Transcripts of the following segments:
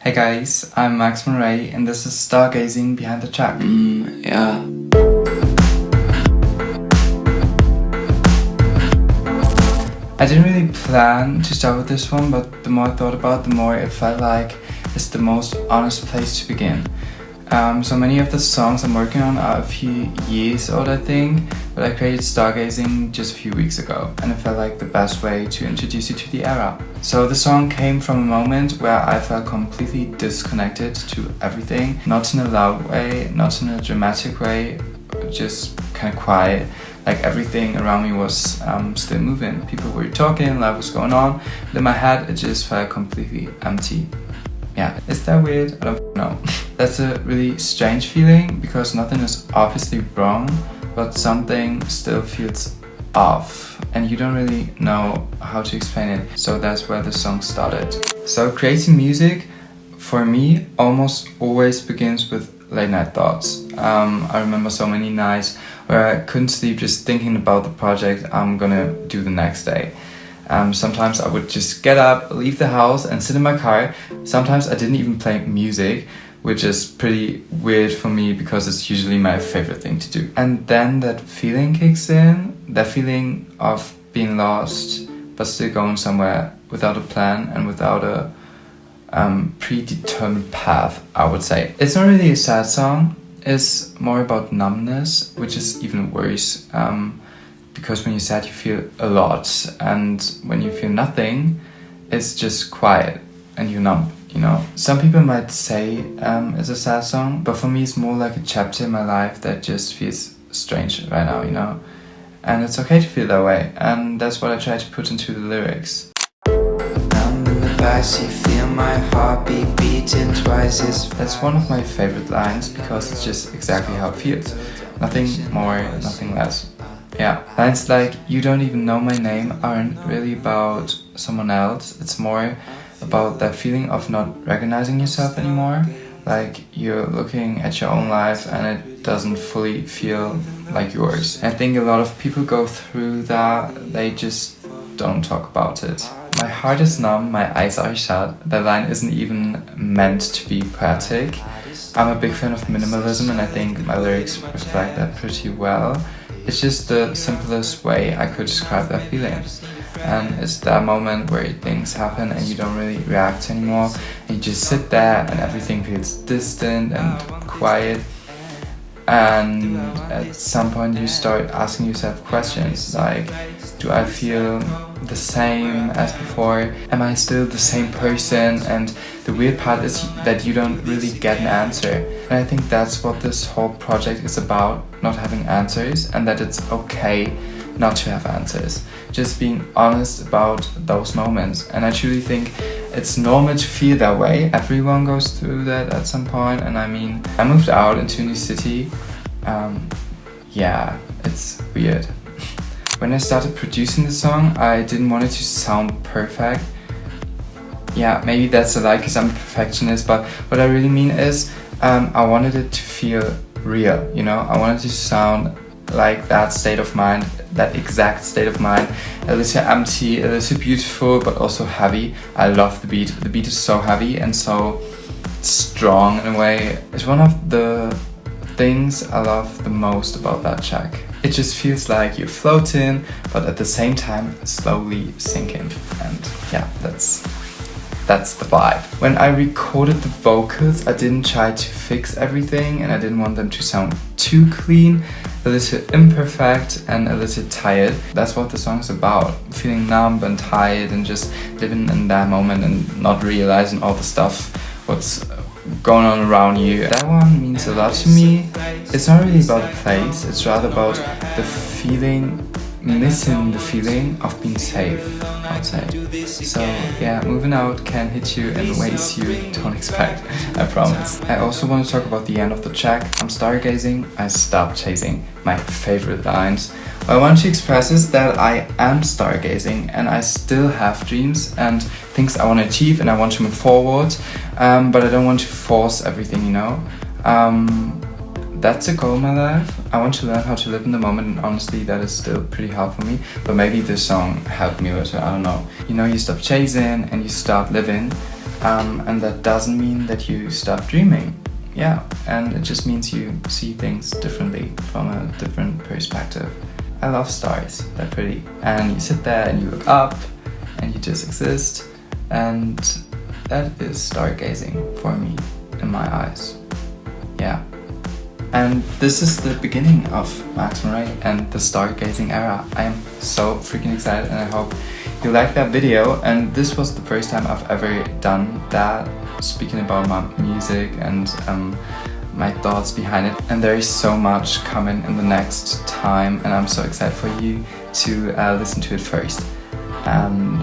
Hey guys, I'm Monrae and this is Stargazing Behind the Track. Yeah. I didn't really plan to start with this one, but the more I thought about it, the more it felt like it's the most honest place to begin. So many of the songs I'm working on are a few years old, I think, but I created Stargazing just a few weeks ago, and it felt like the best way to introduce you to the era. So the song came from a moment where I felt completely disconnected to everything, not in a loud way, not in a dramatic way, just kind of quiet. Like everything around me was still moving. People were talking, life was going on, but in my head it just felt completely empty. Yeah, is that weird? I don't know. That's a really strange feeling because nothing is obviously wrong, but something still feels off and you don't really know how to explain it. So that's where the song started. So creating music for me almost always begins with late night thoughts. I remember so many nights where I couldn't sleep just thinking about the project I'm gonna do the next day. Sometimes I would just get up, leave the house and sit in my car. Sometimes I didn't even play music, which is pretty weird for me because it's usually my favorite thing to do. And then that feeling kicks in, that feeling of being lost but still going somewhere without a plan and without a predetermined path, I would say. It's not really a sad song, it's more about numbness, which is even worse. Because when you're sad you feel a lot, and when you feel nothing, it's just quiet and you're numb, you know? Some people might say it's a sad song, but for me it's more like a chapter in my life that just feels strange right now, you know? And it's okay to feel that way, and that's what I try to put into the lyrics. I'm in the backseat, feel my heartbeat beating twice as fast. That's one of my favorite lines because it's just exactly how it feels. Nothing more, nothing less. Yeah, lines like "you don't even know my name" aren't really about someone else. It's more about that feeling of not recognizing yourself anymore. Like you're looking at your own life and it doesn't fully feel like yours. I think a lot of people go through that, they just don't talk about it. My heart is numb, my eyes are shut. That line isn't even meant to be poetic. I'm a big fan of minimalism and I think my lyrics reflect that pretty well. It's just the simplest way I could describe that feeling. And it's that moment where things happen and you don't really react anymore. And you just sit there and everything feels distant and quiet. And at some point you start asking yourself questions like, do I feel the same as before? Am I still the same person? And the weird part is that you don't really get an answer. And I think that's what this whole project is about, not having answers, and that it's okay not to have answers. Just being honest about those moments. And I truly think it's normal to feel that way. Everyone goes through that at some point. And I mean, I moved out into a new city. Yeah, it's weird. When I started producing the song, I didn't want it to sound perfect. Yeah, maybe that's a lie because I'm a perfectionist, but what I really mean is I wanted it to feel real, you know? I wanted it to sound like that state of mind, that exact state of mind, a little empty, a little beautiful, but also heavy. I love the beat. The beat is so heavy and so strong in a way. It's one of the things I love the most about that track. It just feels like you're floating, but at the same time slowly sinking. And yeah, that's the vibe. When I recorded the vocals, I didn't try to fix everything and I didn't want them to sound too clean, a little imperfect and a little tired. That's what the song's about. Feeling numb and tired and just living in that moment and not realizing all the stuff, what's going on around you. That one means a lot to me. It's not really about a place, it's rather about the feeling, missing the feeling of being safe, I'd say. So yeah, moving out can hit you in ways you don't expect, I promise. I also want to talk about the end of the track. I'm stargazing, I stopped chasing. My favorite lines. What I want to express is that I am stargazing and I still have dreams and things I want to achieve and I want to move forward, but I don't want to force everything, you know? That's a goal in my life. I want to learn how to live in the moment, and honestly that is still pretty hard for me, but maybe this song helped me with it, I don't know. You know, you stop chasing and you start living, and that doesn't mean that you stop dreaming. Yeah, and it just means you see things differently from a different perspective. I love stars, they're pretty. And you sit there and you look up and you just exist, and that is stargazing for me, in my eyes. Yeah. And this is the beginning of Monrae and the stargazing era. I am so freaking excited, and I hope you like that video. And this was the first time I've ever done that, speaking about my music and my thoughts behind it. And there is so much coming in the next time, and I'm so excited for you to listen to it first. And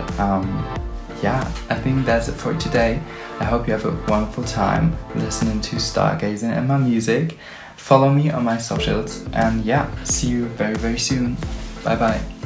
yeah, I think that's it for today. I hope you have a wonderful time listening to stargazing and my music. Follow me on my socials, and yeah, see you very, very soon. Bye bye.